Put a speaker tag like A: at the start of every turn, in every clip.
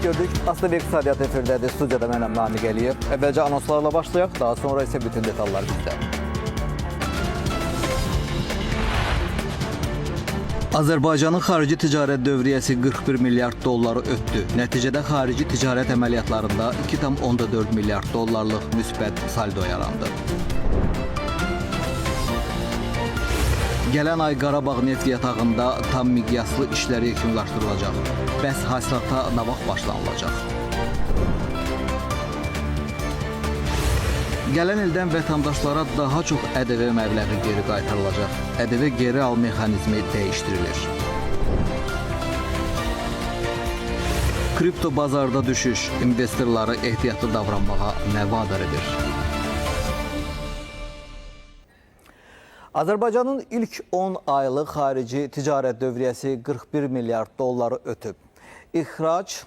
A: gördük. Aslı bir iqtisadiyyat efirdədir. Studiyada mənəm Namiq Əliyev. Əvvəlcə anonslarla başlayaq, daha sonra isə bütün detallar bizdə. Azərbaycanın xarici ticarət dövriyyəsi 41 milyard dolları ötdü. Nəticədə xarici ticarət əməliyyatlarında 2,4 milyard dollarlıq müsbət saldo yarandı. Gələn ay Qarabağ neft yatağında tam miqyaslı işlər yekunlaşdırılacaq. Bəs hasilata nə vaxt başlanılacaq? Gələn ildən vətəndaşlara daha çox ƏDV məbləği geri qaytarılacaq. ƏDV geri al mexanizmi dəyişdirilir. Kripto bazarda düşüş investorları ehtiyatlı davranmağa nə vadar edir? Azərbaycanın ilk 10 aylıq xarici ticarət dövriyyəsi 41 milyard dolları ötüb. İxrac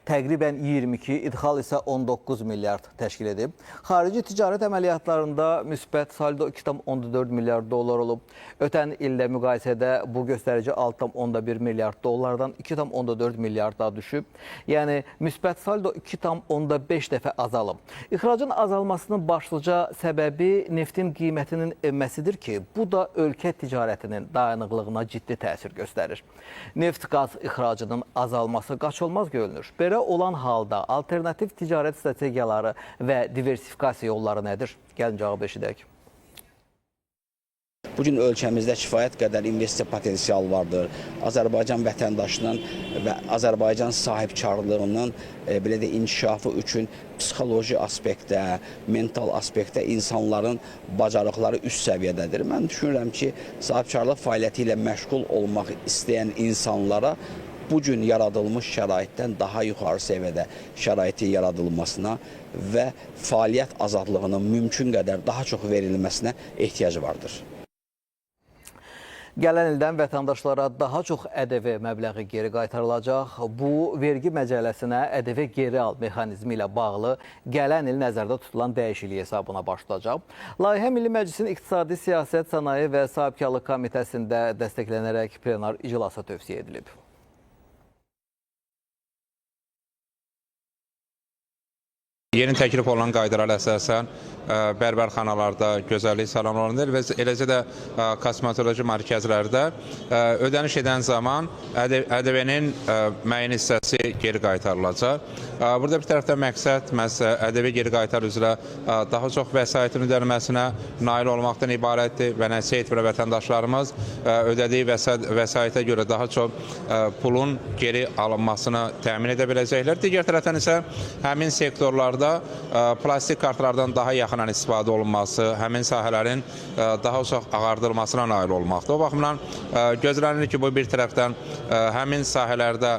A: təqribən 22, idxal isə 19 milyard təşkil edib. Xarici ticarət əməliyyatlarında müsbət saldo 2,4 milyard dollar olub. Ötən illə müqayisədə bu göstərici 6,1 milyard dollardan 2,4 milyarda düşüb. Yəni, müsbət saldo 2,5 dəfə azalıb. İxracın azalmasının başlıca səbəbi neftin qiymətinin enməsidir ki, bu da ölkə ticarətinin dayanıqlığına ciddi təsir göstərir. Neft-qaz ixracının azalması qaçılmaz görünür. Belə olan halda alternativ ticarət strategiyaları və diversifikasiya yolları nədir? Gəlin cavab eşidək.
B: Bugün ölkəmizdə kifayət qədər investisiya potensial vardır. Azərbaycan vətəndaşının və Azərbaycan sahibkarlığının belə də inkişafı üçün psixoloji aspektdə, mental aspektdə insanların bacarıqları üst səviyyədədir. Mən düşünürəm ki, sahibkarlıq fəaliyyəti ilə məşğul olmaq istəyən insanlara bugün yaradılmış şəraitdən daha yuxarı səviyyədə şəraitin yaradılmasına və fəaliyyət azadlığının mümkün qədər daha çox verilməsinə ehtiyac vardır.
A: Gələn ildən vətəndaşlara daha çox ƏDV məbləği geri qaytarılacaq. Bu, vergi məcəlləsinə ƏDV geri al mexanizmi ilə bağlı gələn il nəzərdə tutulan dəyişiklik hesabına başlayacaq. Layihə Milli Məclisin İqtisadi Siyasət, Sənaye və Sahibkarlıq Komitəsində dəstəklənərək plenar iclasa tövsiyə edilib.
C: Yeni təklif olunan qaydalara əsasən bərbərxanalarda gözəllik salonlarında və eləcə də kosmetoloji mərkəzlərdə ödəniş edən zaman ƏDV-nin müəyyən hissəsi geri qaytarılacaq. Burada bir tərəfdən məqsəd məhz ƏDV geri qaytar üzrə daha çox vəsaitin ödənilməsinə nail olmaqdan ibarətdir və nəticə etibarı vətəndaşlarımız ödədiyi vəsaitə görə daha çox pulun geri alınmasını təmin edə biləcəklər. Digər tərəfdən isə həmin sektorlarda plastik kartlardan daha yaxından istifadə olunması, həmin sahələrin daha çox ağardılmasına nail olmaqdır. O baxımdan gözlənilir ki, bu bir tərəfdən həmin sahələrdə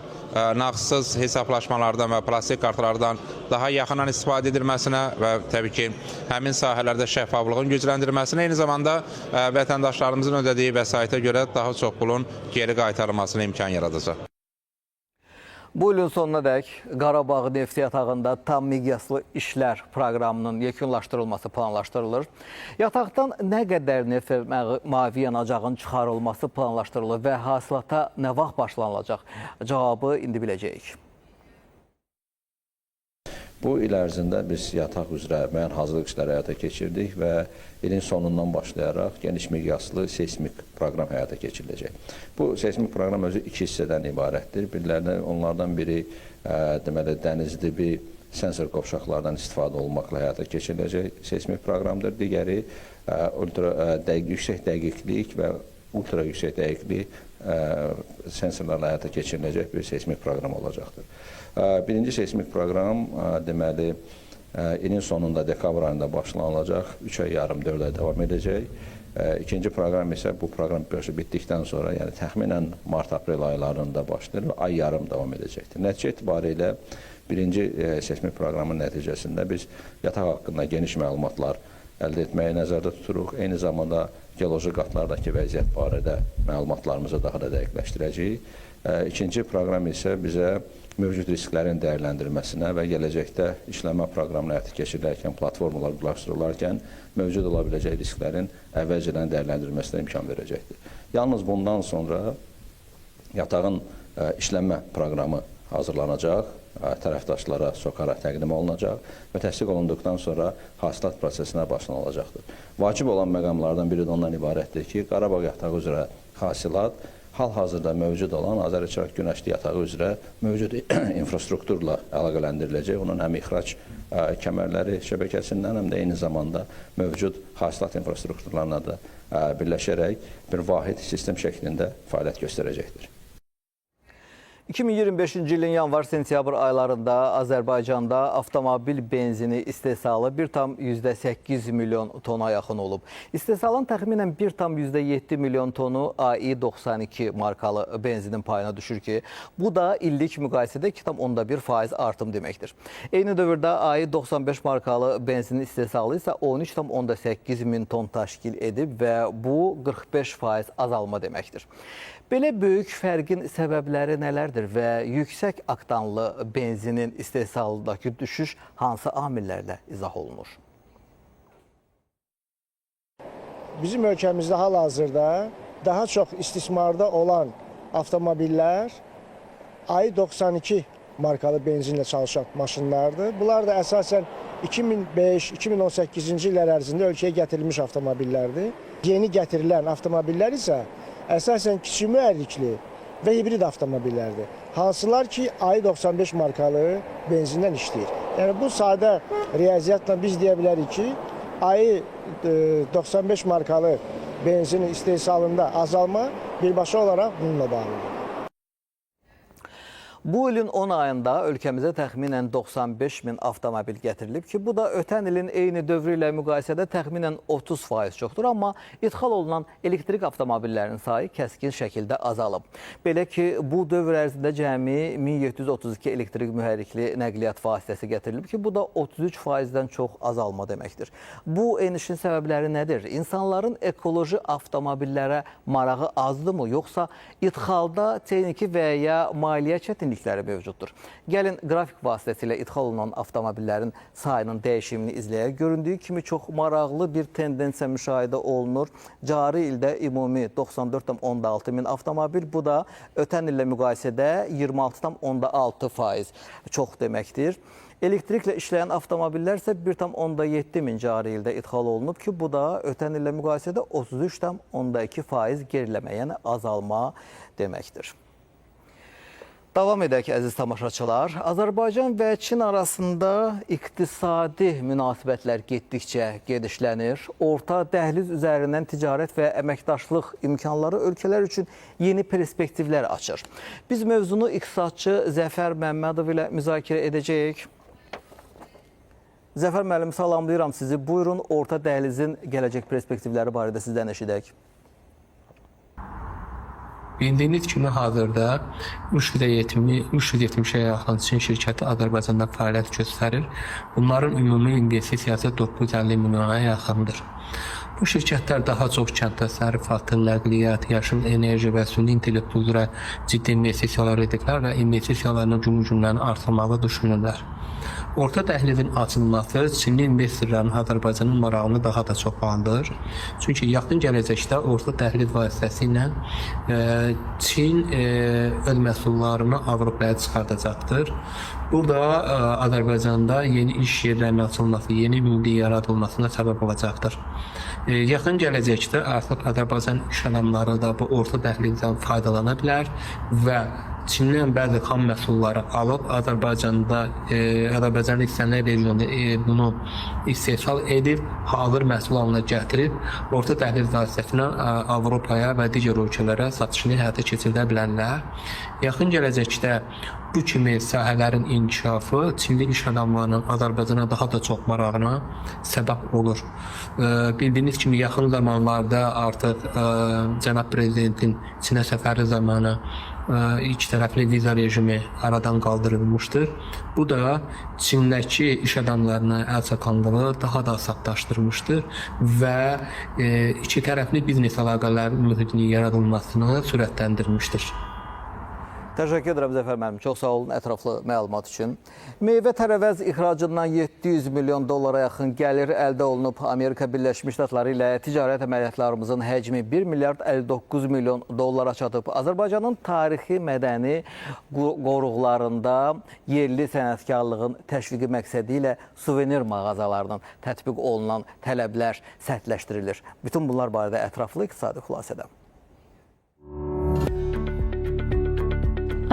C: nağdsız hesablaşmalardan və plastik kartlardan daha yaxından istifadə edilməsinə və təbii ki, həmin sahələrdə şəffaflığın gücləndirilməsinə, eyni zamanda vətəndaşlarımızın ödədiyi vəsaitə görə daha çox pulun geri qaytarılmasına imkan yaradacaq.
A: Bu ilin sonuna dək Qarabağ neft yatağında tam miqyaslı işlər proqramının yekunlaşdırılması planlaşdırılır. Yataqdan nə qədər neft və mavi yanacağın çıxarılması planlaşdırılır və hasilata nə vaxt başlanılacaq? Cavabı indi biləcəyik.
D: Bu il ərzində biz yataq üzrə müəyyən hazırlıq işləri həyata keçirdik və ilin sonundan başlayaraq geniş miqyaslı seismik proqram həyata keçiriləcək. Bu seismik proqram özü iki hissədən ibarətdir. Onlardan biri deməli dənizdibi sensor qovşaqlardan istifadə olmaqla həyata keçiriləcək seismik proqramdır. Digəri yüksək dəqiqlik və ultra yüksək dəqiqlik sensorlarla həyata keçiriləcək bir seismik proqram olacaqdır. Birinci seismik proqram deməli ilin sonunda dekabr ayında başlanılacaq, 3 ay yarım, 4 ay davam edəcək. İkinci proqram isə bu proqram bitdikdən sonra, yəni təxminən mart-aprel aylarında başlayır və ay yarım davam edəcəkdir. Nəticə etibarilə birinci seismik proqramın nəticəsində biz yataq haqqında geniş məlumatlar əldə etməyi nəzərdə tuturuq. Eyni zamanda geoloji qatlardakı vəziyyət barədə məlumatlarımızı daha da dəqiqləşdirəcəyik. İkinci proqram isə bizə mövcud risklərin dəyərləndirilməsinə və gələcəkdə işləmə proqramına həyata keçirilərkən, platformalar quraşdırılarkən mövcud ola biləcək risklərin əvvəlcədən dəyərləndirilməsinə imkan verəcəkdir. Yalnız bundan sonra yatağın işlənmə proqramı hazırlanacaq tərəfdaşlara soxaraq təqdim olunacaq və təsdiq olunduqdan sonra hasilat prosesinə başlanılacaqdır. Vacib olan məqamlardan biri də ondan ibarətdir ki, Qarabağ yatağı üzrə hasilat hal-hazırda mövcud olan Azər-İçraq Günəşli yatağı üzrə mövcud infrastrukturla əlaqələndiriləcək. Onun həm ixrac kəmərləri şəbəkəsindən, həm də eyni zamanda mövcud hasilat infrastrukturlarına da birləşərək bir vahid sistem şəklində fəaliyyət göstərəcəkdir.
A: 2025-ci ilin yanvar-sentyabr aylarında Azərbaycanda avtomobil benzini istehsalı 1,8 milyon tona yaxın olub. İstehsalın təxminən 1,7 milyon tonu AI-92 markalı benzinin payına düşür ki, bu da illik müqayisədə 2,1% artım deməkdir. Eyni dövrdə AI-95 markalı benzinin istehsalı isə 13,8 min ton təşkil edib və bu 45% azalma deməkdir. Belə böyük fərqin səbəbləri nələrdir və yüksək oktanlı benzinin istehsalındakı düşüş hansı amillərlə izah olunur?
E: Bizim ölkəmizdə hal-hazırda daha çox istismarda olan avtomobillər AI-92 markalı benzinlə çalışan maşınlardır. Bunlar da əsasən 2005-2018-ci illər ərzində ölkəyə gətirilmiş avtomobillərdir. Yeni gətirilən avtomobillər isə əsasən kiçik mühərrikli və hibrid avtomobillərdir. Hansılar ki, AI-95 markalı benzindən işləyir. Yəni, bu sadə riyaziyyatla biz deyə bilərik ki, AI-95 markalı benzinin istehsalında azalma birbaşa olaraq bununla bağlıdır.
A: Bu ilin 10 ayında ölkəmizə təxminən 95 min avtomobil gətirilib ki, bu da ötən ilin eyni dövrü ilə müqayisədə təxminən 30% çoxdur. Amma idxal olunan elektrik avtomobillərinin sayı kəskin şəkildə azalıb. Belə ki, bu dövr ərzində cəmi 1732 elektrik mühərrikli nəqliyyat vasitəsi gətirilib ki, bu da 33%-dən çox azalma deməkdir. Bu enişin səbəbləri nədir? İnsanların ekoloji avtomobillərə marağı azdırmı, yoxsa idxalda texniki və ya maliyyə çətinlikləri mövcuddur? Gəlin, qrafik vasitəsilə idxal olunan avtomobillərin sayının dəyişimini izləyək. Göründüyü kimi çox maraqlı bir tendensiya müşahidə olunur. Cari ildə ümumi 94,6 min avtomobil, bu da ötən illə müqayisədə 26,6% çox deməkdir. Elektriklə işləyən avtomobillər isə 1,7 min cari ildə idxal olunub ki, bu da ötən illə müqayisədə 33,2% geriləmə, yəni azalma deməkdir. Davam edək, əziz tamaşaçılar. Azərbaycan və Çin arasında iqtisadi münasibətlər getdikcə gedişlənir. Orta dəhliz üzərindən ticarət və əməkdaşlıq imkanları ölkələr üçün yeni perspektivlər açır. Biz mövzunu iqtisadçı Zəfər Məmmədov ilə müzakirə edəcəyik. Zəfər müəllim, salamlayıram sizi. Buyurun, orta dəhlizin gələcək perspektivləri barədə sizdən eşidək.
F: Bildiyiniz kimi hazırda 370-ə yaxın Çin şirkəti Azərbaycanda fəaliyyət göstərir. Bunların ümumi investisiyası 950 milyona yaxındır. Bu şirkətlər daha çox kənd təsərrüfatı, nəqliyyat, yaşıl enerji və süni intellekt üzrə ciddi investisiyalar edirlər və investisiyalarının cümlərini artırmağı düşünürlər. Orta dəhlizin açılması Çinli investorların Azərbaycanın marağını daha da çoxlandır. Çünki yaxın gələcəkdə orta dəhliz vasitəsilə Çin öz məhsullarını Avropaya çıxardacaqdır. Burada Azərbaycanda yeni iş yerlərinin açılması, yeni mülki yaradılmasına səbəb olacaqdır. Yaxın gələcəkdə artıq Azərbaycan iş adamları da bu orta dəhlizdən faydalana bilər və Çindən bəzi xam məhsulları alıb Azərbaycanın istənilən regionda bunu istehsal edib, hazır məhsul halına gətirib, orta dəhliz vasitəsilə Avropaya və digər ölkələrə satışını həyata keçirdə bilərlər. Yaxın gələcəkdə bu kimi sahələrin inkişafı Çinli iş adamlarının Azərbaycana daha da çox marağına səbəb olur. Bildiyiniz kimi yaxın zamanlarda artıq Cənab Prezidentin Çinə səfəri zamanı iki tərəfli viza rejimi aradan qaldırılmışdır. Bu da Çindəki iş adamlarına əl çatanlığı daha da asanlaşdırmışdır və iki tərəfli biznes əlaqələrinin mühitinin yaradılmasını sürətləndirmişdir.
A: Təşəkkür edirəm Zəfər müəllim. Çox sağ olun ətraflı məlumat üçün. Meyvə tərəvəz ixracından 700 milyon dollara yaxın gəlir əldə olunub. Amerika Birləşmiş Ştatları ilə ticarət əməliyyatlarımızın həcmi 1 milyard 59 milyon dollara çatıb. Azərbaycanın tarixi mədəni qoruqlarında yerli sənətkarlığın təşviqi məqsədi ilə suvenir mağazalarının tətbiq olunan tələblər sərtləşdirilir. Bütün bunlar barədə ətraflı iqtisadi xülasədə.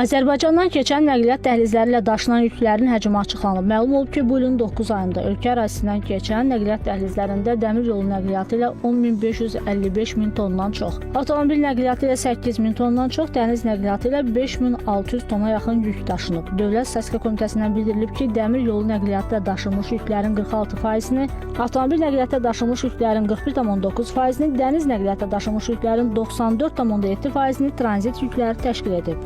G: Azərbaycandan keçən nəqliyyat dəhlizləri ilə daşınan yüklərin həcmi açıqlanıb. Məlum olub ki, bu ilin 9 ayında ölkə ərazisindən keçən nəqliyyat dəhlizlərində dəmir yolu nəqliyyatı ilə 10.555 min tondan çox, avtomobil nəqliyyatı ilə 8 min tondan çox, dəniz nəqliyyatı ilə 5600 tona yaxın yük daşınıb. Dövlət Statistika Komitəsindən bildirilib ki, dəmir yolu nəqliyyatda daşınmış yüklərin 46%-ni, avtomobil nəqliyyatda daşınmış yüklərin 41,9%-ni, dəniz nəqliyyatda daşınmış yüklərin 94,7%-ni tranzit yükləri təşkil edib.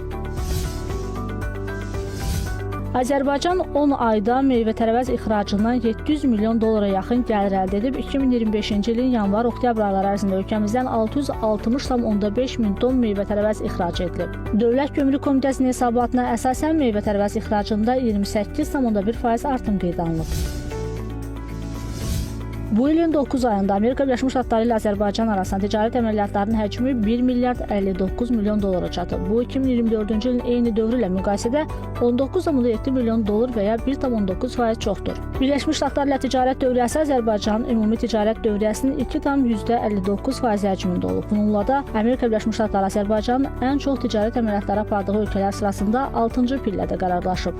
G: Azərbaycan 10 ayda meyvə-tərəvəz ixracından 700 milyon dollara yaxın gəlir əldə edib. 2025-ci ilin yanvar-oktyabr ayları ərzində ölkəmizdən 660,5 min ton meyvə-tərəvəz ixrac edilib. Dövlət Gömrük Komitəsinin hesabatına əsasən meyvə-tərəvəz ixracında 28,1% artım qeydə alınıb. Bu ilin 9 ayında Amerika Birləşmiş Ştatları ilə Azərbaycan arasında ticarət əməliyyatlarının həcmi 1 milyard 59 milyon dollara çatıb. Bu 2024-cü ilin eyni dövrü ilə müqayisədə 19,7 milyon dollar və ya 1,9% çoxdur. Birləşmiş Ştatlar ilə ticarət dövriyyəsi Azərbaycanın ümumi ticarət dövriyyəsinin 2,59% həcmində olub. Bununla da Amerika Birləşmiş Ştatları Azərbaycanın ən çox ticarət əməliyyatları apardığı ölkələr sırasında 6-cı pillədə qərarlaşıb.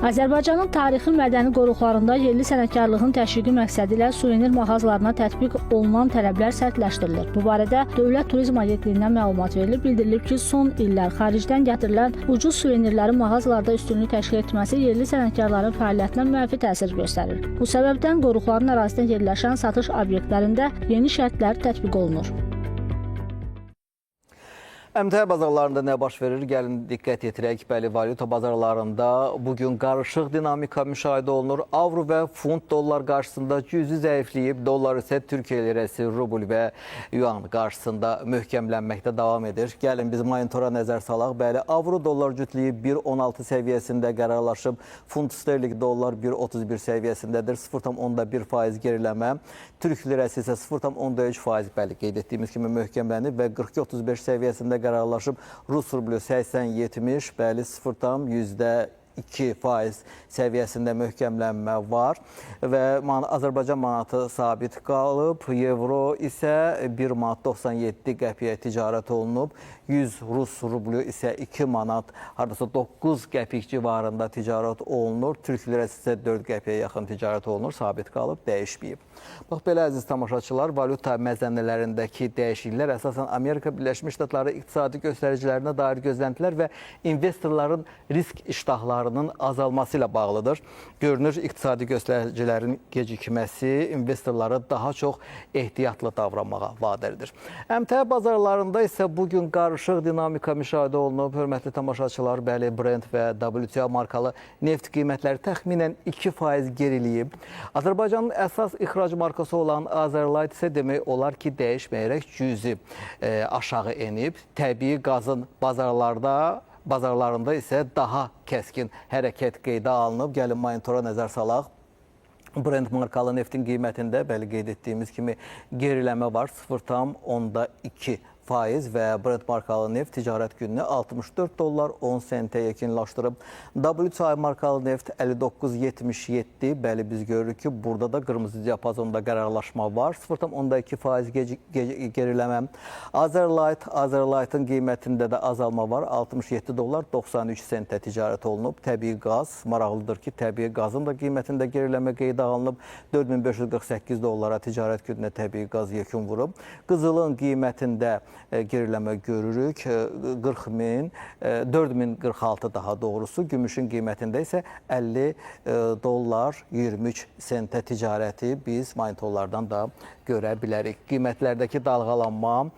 G: Azərbaycanın tarixi mədəni qoruqlarında yerli sənətkarlığın təşviqi məqsədi ilə suvenir mağazalarına tətbiq olunan tələblər sərtləşdirilir. Bu barədə Dövlət Turizm Agentliyindən məlumat verilib. Bildirilib ki, son illər xaricdən gətirilən ucuz suvenirlərin mağazalarda üstünlük təşkil etməsi yerli sənətkarların fəaliyyətinə mənfi təsir göstərir. Bu səbəbdən qoruqların ərazisində yerləşən satış obyektlərində yeni şərtlər tətbiq olunur.
A: Əmtəə bazarlarında nə baş verir? Gəlin diqqət yetirək. Bəli, valyuta bazarlarında bugün qarışıq dinamika müşahidə olunur. Avro və funt dollar qarşısında cüzi zəifləyib. Dollar isə Türkiyə lirəsi, rubl və yuan qarşısında möhkəmlənməkdə davam edir. Gəlin biz monitora nəzər salaq. Bəli, avro dollar cütlüyü 1.16 səviyyəsində qərarlaşıb. Funt sterling dollar 1.31 səviyyəsindədir. 0,1% geriləmə. Türk lirəsi isə 0,3%, bəli, qeyd etdiyimiz kimi möhkəmlənib və 42.35 səviyyəsində qərarlaşıb. Rus rublu 80.70, bəli 0,2% səviyyəsində möhkəmlənmə var və Azərbaycan manatı sabit qalıb. Euro isə 1 manat 97 qəpiyə ticarət olunub. 100 Rus rublu isə 2 manat, haradasa 9 qəpik civarında ticarət olunur. Türk lirəsi isə 4 qəpiyə yaxın ticarət olunur, sabit qalıb, dəyişməyib. Bax, belə əziz tamaşaçılar, valyuta məzənələrindəki dəyişikliklər əsasən Amerika Birləşmiş Ştatları iqtisadi göstəricilərinə dair gözləntilər və investorların risk iştahlarının azalması ilə bağlıdır. Görünür, iqtisadi göstəricilərin gecikməsi investorları daha çox ehtiyatlı davranmağa vadar edir. Əmtəə bazarlarında isə bugün qarışıq dinamika müşahidə olunub. Hörmətli tamaşaçılar, bəli, Brent və WTI markalı neft qiymətləri təxminən 2% geriləyib. Azərbaycanın əsas ixrac markası olan Azerlight isə demək olar ki, dəyişməyərək cüzi aşağı enib. Təbii qazın bazarlarında isə daha kəskin hərəkət qeydə alınıb. Gəlin monitora nəzər salaq. Brent markalı neftin qiymətində bəli qeyd etdiyimiz kimi geriləmə var, 0,2% və Brent markalı neft ticarət gününü 64 dollar 10 sentə yekunlaşdırıb. WTI markalı neft 59.77, bəli biz görürük ki, burada da qırmızı diapazonda qərarlaşma var, 0,2% geriləmə. Azerlight'ın qiymətində də azalma var, 67 dollar 93 sentə ticarət olunub. Təbii qaz, maraqlıdır ki, təbii qazın da qiymətində geriləmə qeydə alınıb, 4548 dollara ticarət gününə təbii qaz yekun vurub. Qızılın qiymətində geriləmə görürük, 4046 daha doğrusu, gümüşün qiymətində isə 50 dollar 23 sentə ticarəti biz monitorlardan da görə bilərik. Qiymətlərdəki dalğalanma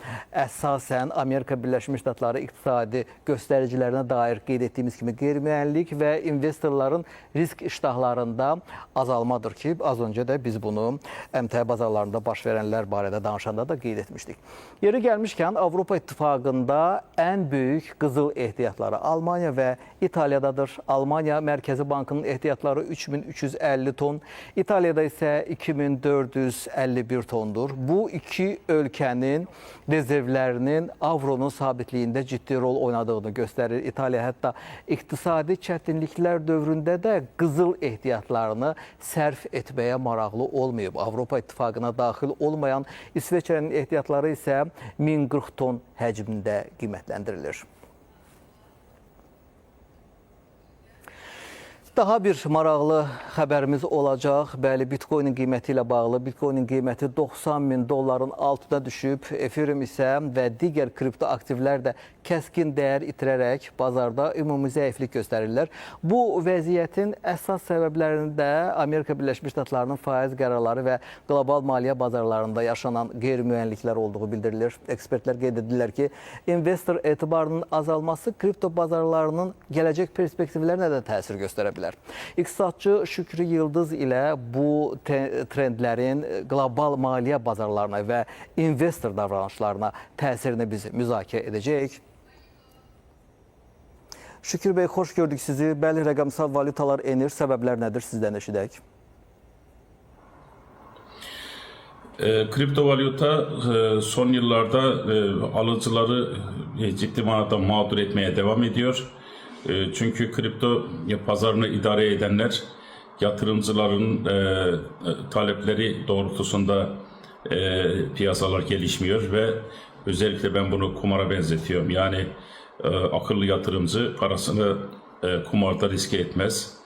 A: əsasən Amerika Birləşmiş Ştatları iqtisadi göstəricilərinə dair qeyd etdiyimiz kimi qeyri-müəyyənlik və investorların risk iştahlarında azalmadır ki, az öncə də biz bunu əmtəə bazarlarında baş verənlər barədə danışanda da qeyd etmişdik. Yeri gəlmişkən demişkən, Avropa İttifaqında ən böyük qızıl ehtiyatları Almanya və İtaliyadadır. Almanya Mərkəzi Bankının ehtiyatları 3350 ton, İtaliyada isə 2451 tondur. Bu iki ölkənin rezervlərinin avronun sabitliyində ciddi rol oynadığını göstərir. İtaliya hətta iqtisadi çətinliklər dövründə də qızıl ehtiyatlarını sərf etməyə maraqlı olmayıb. Avropa İttifaqına daxil olmayan İsveçrənin ehtiyatları isə 1040 ton həcmində qiymətləndirilir. Daha bir maraqlı xəbərimiz olacaq. Bəli, Bitcoinin qiyməti ilə bağlı. Bitcoinin qiyməti 90 bin dolların altına düşüb. Ethereum isə və digər kripto aktivlər də kəskin dəyər itirərək bazarda ümumi zəiflik göstərirlər. Bu vəziyyətin əsas səbəblərinin də Amerika Birləşmiş Ştatlarının faiz qərarları və qlobal maliyyə bazarlarında yaşanan qeyri-müəyyənliklər olduğu bildirilir. Ekspertlər qeyd edirlər ki, investor etibarının azalması kripto bazarlarının gələcək perspektivlərinə də təsir göstərə bilər. İqtisadçı Şükrü Yıldız ilə bu trendlərin qlobal maliyyə bazarlarına və investor davranışlarına təsirini biz müzakirə edəcəyik. Şükür bəy, xoş gördük sizi. Bəli, rəqəmsal valyutalar enir. Səbəblər nədir? Sizdən eşidək.
H: Kriptovalyuta son yıllarda alıcıları ciddi manada mağdur etmeye devam ediyor. Çünkü kripto pazarını idare edenler yatırımcıların talepleri doğrultusunda piyasalar gelişmiyor ve özellikle ben bunu kumara benzetiyorum. Yani akıllı yatırımcı parasını kumarda riske etmez.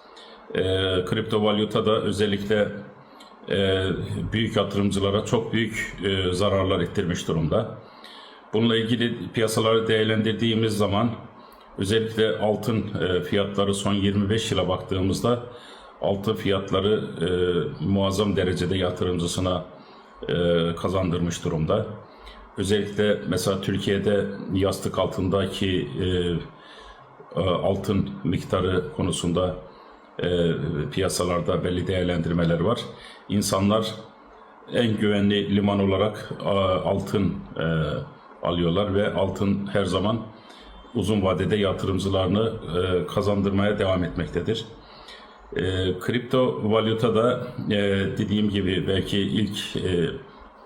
H: Kriptovalyuta da özellikle büyük yatırımcılara çok büyük zararlar ettirmiş durumda. Bununla ilgili piyasaları değerlendirdiğimiz zaman özellikle altın fiyatları son 25 yıla baktığımızda altın fiyatları muazzam derecede yatırımcısına kazandırmış durumda. Özellikle mesela Türkiye'de yastık altındaki altın miktarı konusunda piyasalarda belli değerlendirmeler var. İnsanlar en güvenli liman olarak altın alıyorlar ve altın her zaman uzun vadede yatırımcılarını kazandırmaya devam etmektedir. Kripto valuta da dediğim gibi belki ilk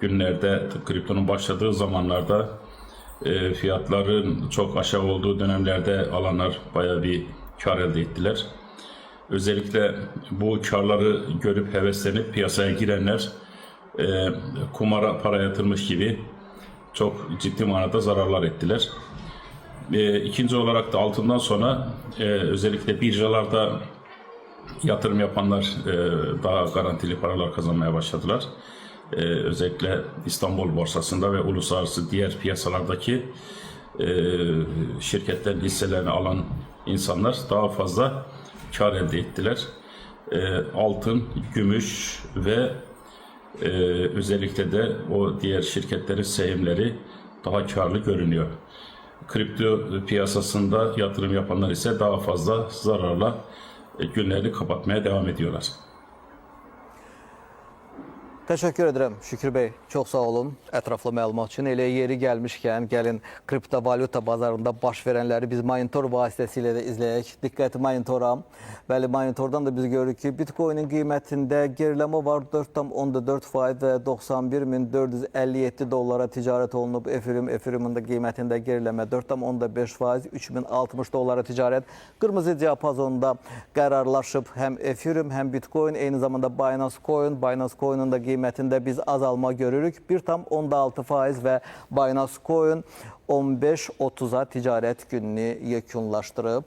H: günlerde kriptonun başladığı zamanlarda fiyatların çok aşağı olduğu dönemlerde alanlar bayağı bir kar elde ettiler. Özellikle bu karları görüp heveslenip piyasaya girenler kumara para yatırmış gibi çok ciddi manada zararlar ettiler. İkinci olarak da altından sonra özellikle birjalarda yatırım yapanlar daha garantili paralar kazanmaya başladılar. Özellikle İstanbul borsasında ve uluslararası diğer piyasalardaki şirketlerin hisselerini alan insanlar daha fazla kar elde ettiler. Altın, gümüş ve özellikle de o diğer şirketlerin sehimleri daha karlı görünüyor. Kripto piyasasında yatırım yapanlar ise daha fazla zararla günlerini kapatmaya devam ediyorlar.
A: Təşəkkür edirəm Şükür bəy. Çox sağ olun ətraflı məlumat üçün. Elə yeri gəlmişkən gəlin kriptovalyuta bazarında baş verənləri biz monitor vasitəsilə də izləyək. Diqqəti monitora. Bəli, monitordan da biz görürük ki, Bitcoinin qiymətində geriləmə var 4,4% və 91.457 dollara ticarət olunub. Ethereum'un da qiymətində geriləmə 4,5%, 3060 dollara ticarət. Qırmızı diapazonda qərarlaşıb həm Ethereum, həm Bitcoin, eyni zamanda Binance Coin'un da qiymətində biz azalma görürük. 1,6% və Binance Coin 15.30-a ticarət gününü yekunlaşdırıb.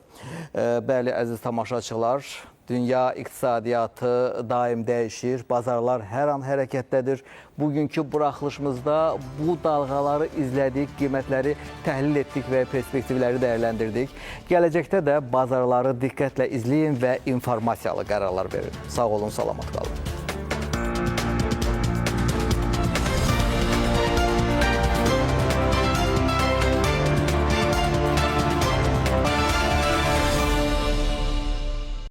A: Bəli, əziz tamaşaçılar, dünya iqtisadiyyatı daim dəyişir, bazarlar hər an hərəkətdədir. Bugünkü buraxılışımızda bu dalğaları izlədik, qiymətləri təhlil etdik və perspektivləri dəyərləndirdik. Gələcəkdə də bazarları diqqətlə izləyin və informasiyalı qərarlar verin. Sağ olun, salamat qalın.